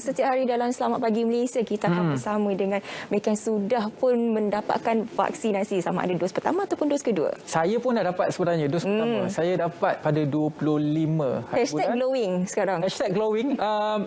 Setiap hari dalam Selamat Pagi Malaysia, kita akan bersama dengan mereka yang sudah pun mendapatkan vaksinasi, sama ada dos pertama ataupun dos kedua. Saya pun dah dapat sebenarnya dos pertama. Saya dapat pada 25 hari Hashtag bulan. glowing sekarang. Hashtag glowing.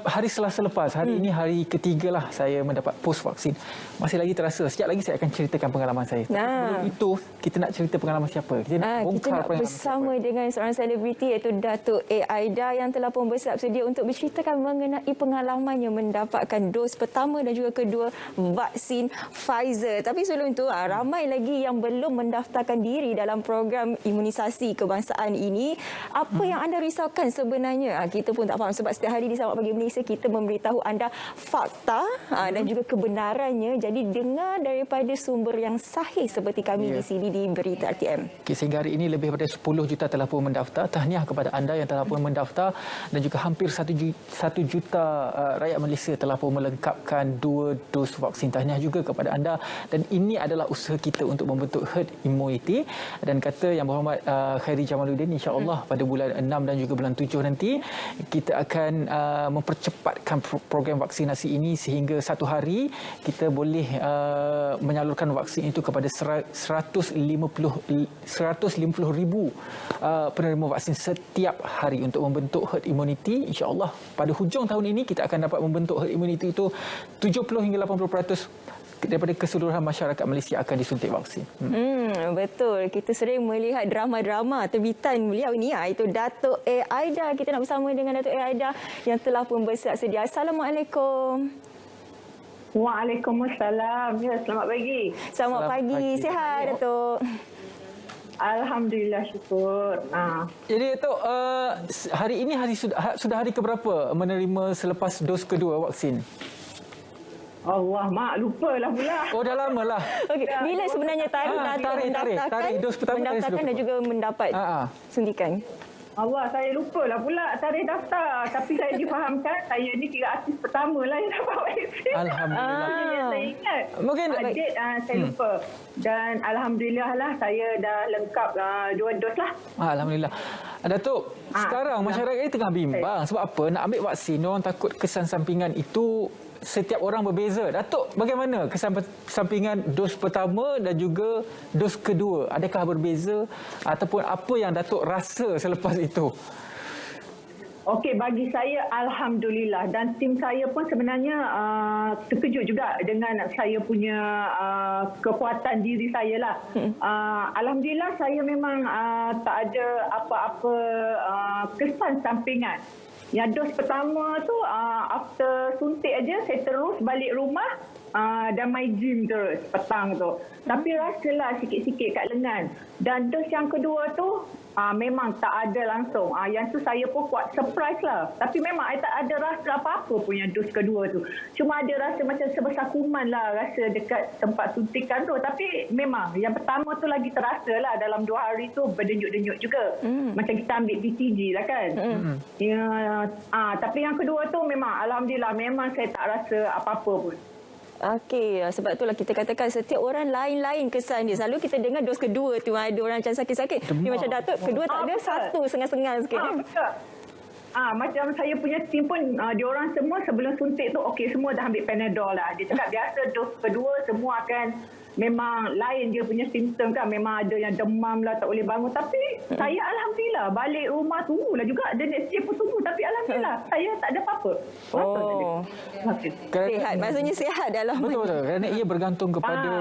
Hari Selasa lepas. Hari ini hari ketiga lah saya mendapat post vaksin. Masih lagi terasa. Sekejap lagi saya akan ceritakan pengalaman saya. Sebelum itu, kita nak cerita pengalaman siapa? Kita nak Kita nak bersama dengan seorang selebriti iaitu Datuk A. Aida yang telah pun bersiap sedia untuk berceritakan mengenai pengalamannya mendapatkan dos pertama dan juga kedua vaksin Pfizer. Tapi sebelum itu, ramai lagi yang belum mendaftarkan diri dalam program imunisasi kebangsaan ini. Apa yang anda risaukan sebenarnya? Kita pun tak faham sebab setiap hari di Selamat Pagi Malaysia kita memberitahu anda fakta dan juga kebenarannya. Jadi dengar daripada sumber yang sahih seperti kami di sini di Berita RTM. Sehingga hari ini lebih daripada 10 juta telah pun mendaftar. Tahniah kepada anda yang telah pun mendaftar dan juga hampir 1 juta rakyat Malaysia telah pun melengkapkan 2 dos vaksin. Tahniah juga kepada anda, dan ini adalah usaha kita untuk membentuk herd immunity. Dan kata Yang Berhormat Khairi Jamaluddin, insya-Allah pada bulan 6 dan juga bulan 7 nanti kita akan mempercepatkan program vaksinasi ini sehingga satu hari kita boleh menyalurkan vaksin itu kepada 150 ribu penerima vaksin setiap hari untuk membentuk herd immunity. InsyaAllah pada hujung tahun ini kita akan dapat membentuk herd immunity itu 70 hingga 80% daripada keseluruhan masyarakat Malaysia akan disuntik vaksin. Betul. Kita sering melihat drama-drama terbitan beliau ini, itu Datuk A. Aida. Kita nak bersama dengan Datuk A. Aida yang telah pun bersiap sedia. Assalamualaikum. Waalaikumsalam. Ya, selamat pagi. Selamat pagi. Sihat, Datuk? Alhamdulillah, syukur. Jadi Datuk, hari ini sudah hari keberapa menerima selepas dos kedua vaksin? Allah, mak lupalah pula. Oh, dah lama lah. Okey, bila sebenarnya tarikh tarikh dos pertama mendaftarkan dan juga mendapat suntikan? Allah, saya lupalah pula tarikh daftar. Tapi saya difahamkan saya ni kira artis pertama lah yang dapat vaksin. Alhamdulillah. Saya ingat. Mungkin date saya lupa. Dan Alhamdulillah lah saya dah lengkap 2 dos lah. Alhamdulillah. Datuk, sekarang masyarakat ini tengah bimbang. Sebab apa? Nak ambil vaksin, orang takut kesan sampingan itu setiap orang berbeza. Datuk, bagaimana kesan sampingan dos pertama dan juga dos kedua? Adakah berbeza ataupun apa yang Datuk rasa selepas itu? Okey, bagi saya Alhamdulillah, dan tim saya pun sebenarnya terkejut juga dengan saya punya kekuatan diri saya lah. Alhamdulillah saya memang tak ada apa-apa kesan sampingan. Yang dos pertama tu after suntik aja saya terus balik rumah dan main gym terus petang tu. Tapi rasalah sikit-sikit kat lengan. Dan dos yang kedua tu memang tak ada langsung. Yang tu saya pun kuat surprise lah. Tapi memang saya tak ada rasa apa-apa pun yang dos kedua tu. Cuma ada rasa macam sebesar kuman lah rasa dekat tempat suntikan tu. Tapi memang yang pertama tu lagi terasa lah. Dalam 2 hari tu berdenyut-denyut juga. Macam kita ambil BCG lah kan. Tapi yang kedua tu memang Alhamdulillah memang saya tak rasa apa-apa pun. Okey, sebab itulah kita katakan setiap orang lain-lain kesan dia. Selalu kita dengar dos kedua tu ada orang macam sakit-sakit. Tapi macam Datuk, kedua tak ada, satu sengal-sengal sikit. Betul. Macam saya punya tim pun, diorang semua sebelum suntik tu, okey semua dah ambil Panadol lah. Dia cakap biasa dos kedua semua akan memang lain dia punya simptom kan. Memang ada yang demam lah, tak boleh bangun. Tapi saya Alhamdulillah balik rumah tunggulah juga. The next day pun tunggu. Tapi Alhamdulillah saya tak ada apa-apa. Sihat, maksudnya sihat dalam Betul. Kerana ia bergantung kepada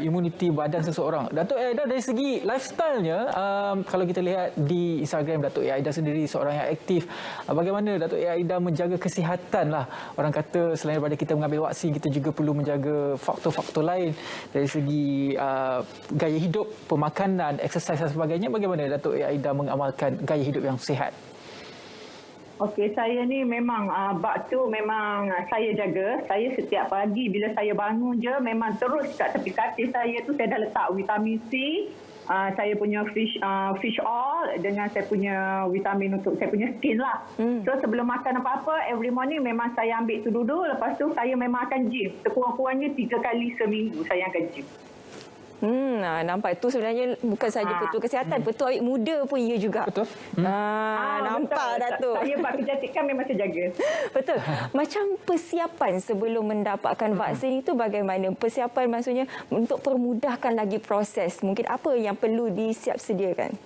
imuniti badan seseorang. Datuk Aida dari segi lifestyle-nya, kalau kita lihat di Instagram Datuk Aida sendiri seorang yang aktif. Bagaimana Datuk Aida menjaga kesihatan lah? Orang kata selain daripada kita mengambil vaksin, kita juga perlu menjaga faktor-faktor lain dari segi gaya hidup, pemakanan, exercise dan sebagainya. Bagaimana Datuk Aida mengamalkan gaya hidup yang sihat? Okey, saya ni memang bab tu memang saya jaga. Saya setiap pagi bila saya bangun je memang terus kat tepi katil saya tu saya dah letak vitamin C, saya punya fish oil dengan saya punya vitamin untuk saya punya skin lah. So sebelum makan apa-apa every morning memang saya ambil tu dulu. Lepas tu saya memang akan gym. Sekurang-kurangnya 3 kali seminggu saya akan gym. Nampak tu sebenarnya bukan saja petua kesihatan, petua awet muda pun ia juga. Betul. Nampak betul. Datuk. Saya buat kecantikan memang saya jaga. Betul. Macam persiapan sebelum mendapatkan vaksin itu bagaimana? Persiapan maksudnya untuk permudahkan lagi proses. Mungkin apa yang perlu disiap sediakan?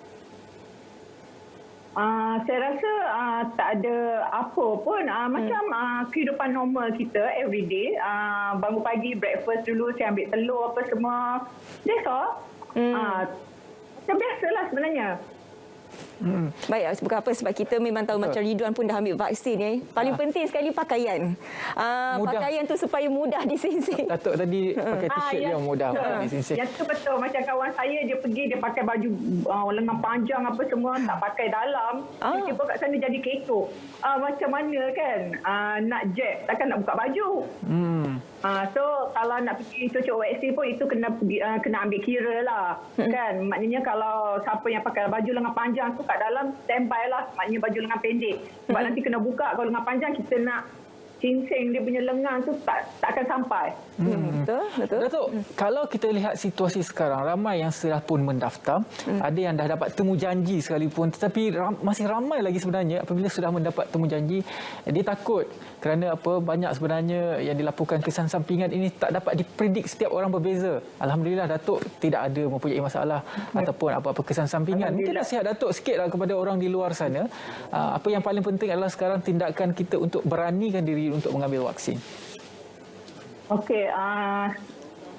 Saya rasa tak ada apa pun. Macam kehidupan normal kita everyday. Bangun pagi, breakfast dulu, saya ambil telur apa semua. That's all. Macam biasalah sebenarnya. Baik, sebab apa? Sebab kita memang tahu macam Ridwan pun dah ambil vaksin. Paling penting sekali pakaian. Pakaian tu supaya mudah disinsing. Datuk tadi pakai t-shirt yang mudah untuk disinsing. Yang tu betul. Macam kawan saya, dia pergi, dia pakai baju lengan panjang apa semua, tak pakai dalam. Tiba-tiba kat sana jadi kecoh. Macam mana kan? Nak jet, takkan nak buka baju. So, kalau nak pergi cocok vaksin pun, itu kena ambil kira lah. Kan? Maknanya kalau siapa yang pakai baju lengan panjang tu kat dalam, standby lah. Maknanya baju lengan pendek. Sebab nanti kena buka. Kalau lengan panjang, kita nak cincin dia punya lengan tu tak akan sampai. Betul. Datuk, kalau kita lihat situasi sekarang, ramai yang sudah pun mendaftar, ada yang dah dapat temu janji sekalipun, tetapi masih ramai lagi sebenarnya apabila sudah mendapat temu janji, dia takut kerana apa, banyak sebenarnya yang dilaporkan kesan sampingan ini tak dapat dipredik, setiap orang berbeza. Alhamdulillah Datuk tidak ada mempunyai masalah ataupun apa-apa kesan sampingan. Mungkin nasihat Datuk sikitlah kepada orang di luar sana. Apa yang paling penting adalah sekarang tindakan kita untuk beranikan diri untuk mengambil vaksin. Okey,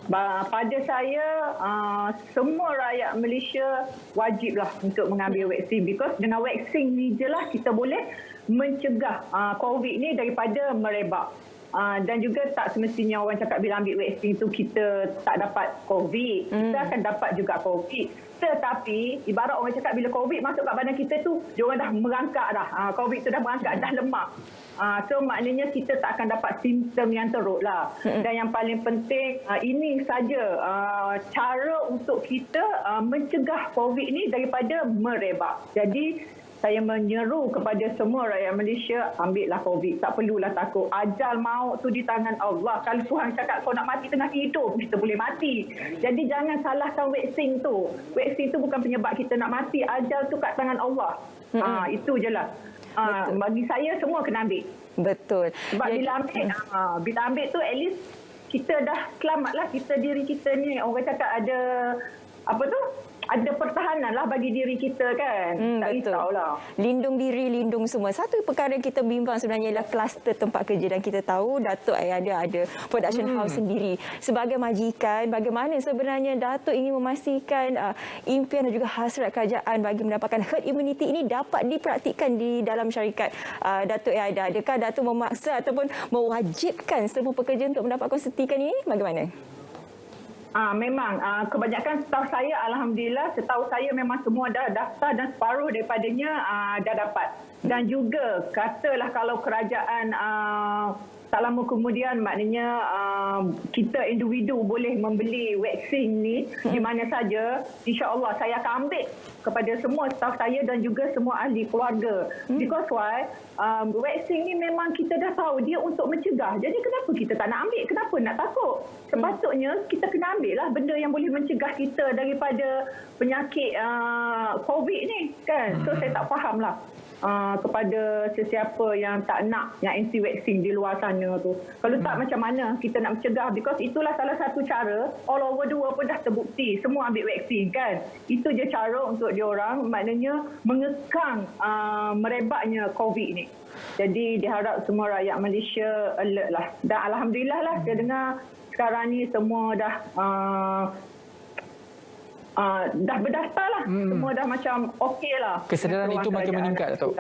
pada saya semua rakyat Malaysia wajiblah untuk mengambil vaksin, because dengan vaksin ni je lah kita boleh mencegah COVID ni daripada merebak. Dan juga tak semestinya orang cakap bila ambil vaksin tu kita tak dapat COVID. Kita akan dapat juga COVID. Tetapi ibarat orang cakap bila COVID masuk kat badan kita tu, dia orang dah merangkak dah. COVID tu dah merangkak, dah lemak. So maknanya kita tak akan dapat simptom yang teruk lah. Dan yang paling penting, ini saja cara untuk kita mencegah COVID ni daripada merebak. Jadi saya menyeru kepada semua rakyat Malaysia, ambillah COVID. Tak perlulah takut. Ajal maut tu di tangan Allah. Kalau Tuhan cakap kau nak mati tengah hidup, kita boleh mati. Jadi jangan salahkan vaksin tu. Vaksin tu bukan penyebab kita nak mati. Ajal tu kat tangan Allah. Itu je lah. Bagi saya semua kena ambil. Betul. Sebab bila ambil tu at least kita dah selamat lah, kita diri kita ni. Orang cakap ada apa tu? Ada pertahanan lah bagi diri kita kan. Tak risaulah. Lindung diri, lindung semua. Satu perkara yang kita bimbang sebenarnya ialah kluster tempat kerja. Dan kita tahu Datuk ada production house sendiri. Sebagai majikan, bagaimana sebenarnya Datuk ingin memastikan impian dan juga hasrat kerajaan bagi mendapatkan herd immunity ini dapat dipraktikkan di dalam syarikat Datuk Aida. Adakah Datuk memaksa ataupun mewajibkan semua pekerja untuk mendapatkan sertifikat ini? Bagaimana? Memang kebanyakan staf saya, alhamdulillah, setahu saya memang semua dah daftar dan separuh daripadanya dah dapat. Dan juga katalah kalau kerajaan tak lama kemudian, maknanya kita individu boleh membeli vaksin ni di mana saja, insya-Allah saya akan ambil kepada semua staf saya dan juga semua ahli keluarga. Because why? Vaksin ni memang kita dah tahu dia untuk mencegah. Jadi kenapa kita tak nak ambil? Kenapa nak takut? Sepatutnya kita kena ambil lah benda yang boleh mencegah kita daripada penyakit COVID ni kan. So saya tak faham lah kepada sesiapa yang tak nak yang anti vaksin di luar sana tu. Kalau tak macam mana kita nak mencegah, because itulah salah satu cara. All over the world pun dah terbukti semua ambil vaksin kan. Itu je cara untuk diorang maknanya mengekang merebaknya COVID ni. Jadi diharap semua rakyat Malaysia alert lah. Dan alhamdulillah lah saya dengar sekarang ni semua dah berdaftar lah. Semua dah macam okey lah. Kesedaran itu makin meningkat, Datuk.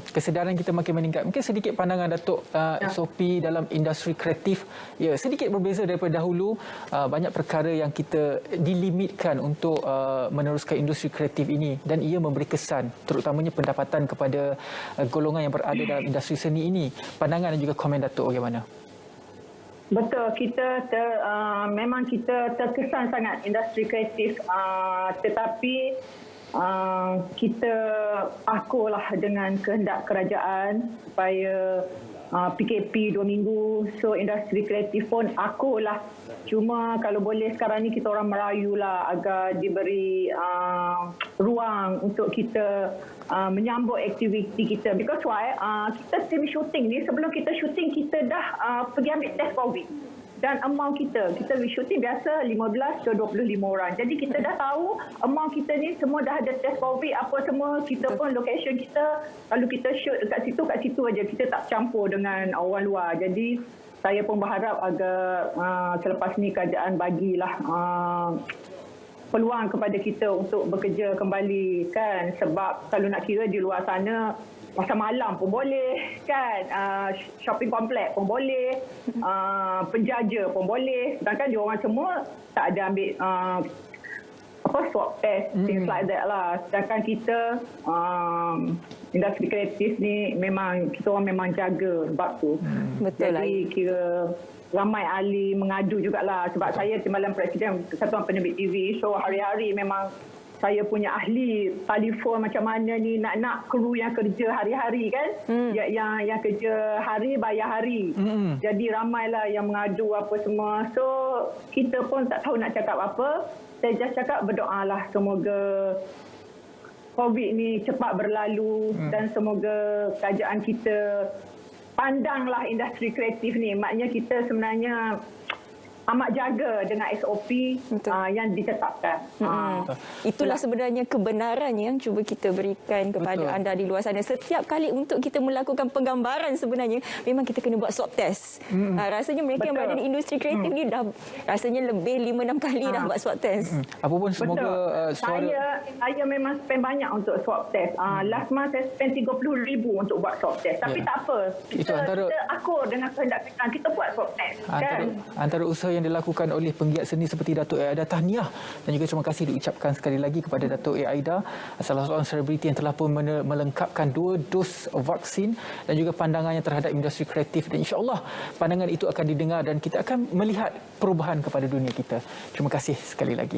Kesedaran kita makin meningkat. Mungkin sedikit pandangan Datuk SOP dalam industri kreatif. Ya, sedikit berbeza daripada dahulu. Banyak perkara yang kita dilimitkan untuk meneruskan industri kreatif ini dan ia memberi kesan, terutamanya pendapatan kepada golongan yang berada dalam industri seni ini. Pandangan dan juga komen Datuk bagaimana? Betul, memang kita terkesan sangat industri kreatif, tetapi kita akulah dengan kehendak kerajaan supaya PKP 2 minggu. So industri kreatif pun akulah. Cuma kalau boleh sekarang ni kita orang merayu lah agar diberi ruang untuk kita menyambut aktiviti kita. Because why? Kita tim shooting ni, sebelum kita shooting kita dah pergi ambil test COVID. Dan amount kita shooting biasa 15 ke 25 orang. Jadi kita dah tahu amount kita ni semua dah ada test COVID apa semua. Kita pun location kita, kalau kita shoot kat situ aja. Kita tak campur dengan orang luar. Jadi saya pun berharap agar selepas ni kerajaan bagilah peluang kepada kita untuk bekerja kembali kan. Sebab kalau nak kira di luar sana masa malam pun boleh kan, shopping kompleks pun boleh, penjaja pun boleh, sedangkan dia orang semua tak ada ambil swab test, things like that lah. Sedangkan kita industri kreatif ni memang kita orang memang jaga sebab tu. Betul lah. Jadi kira ramai ahli mengadu jugalah sebab saya Timbalan Presiden Kesatuan Penerbit TV, so hari-hari memang saya punya ahli telefon macam mana ni nak kru yang kerja hari-hari kan, yang kerja hari bayar hari. Jadi ramailah yang mengadu apa semua. So kita pun tak tahu nak cakap apa. Saya just cakap berdoalah semoga COVID ni cepat berlalu dan semoga kerajaan kita pandanglah industri kreatif ni. Maknanya kita sebenarnya amat jaga dengan SOP yang ditetapkan. Itulah sebenarnya kebenaran yang cuba kita berikan kepada anda di luar sana. Setiap kali untuk kita melakukan penggambaran sebenarnya, memang kita kena buat swab test. Rasanya mereka yang berada di industri kreatif ni dah rasanya lebih 5-6 kali dah buat swab test. Apapun semoga suara... Saya memang spend banyak untuk swab test. Last month saya spend 30,000 untuk buat swab test. Tapi tak apa. Kita akur dengan kehendak kita buat swab test. Antara usaha yang dilakukan oleh penggiat seni seperti Datuk Aida, tahniah dan juga terima kasih diucapkan sekali lagi kepada Datuk Aida, salah seorang selebriti yang telah pun melengkapkan 2 dos vaksin dan juga pandangannya terhadap industri kreatif, dan insya-Allah pandangan itu akan didengar dan kita akan melihat perubahan kepada dunia kita. Terima kasih sekali lagi.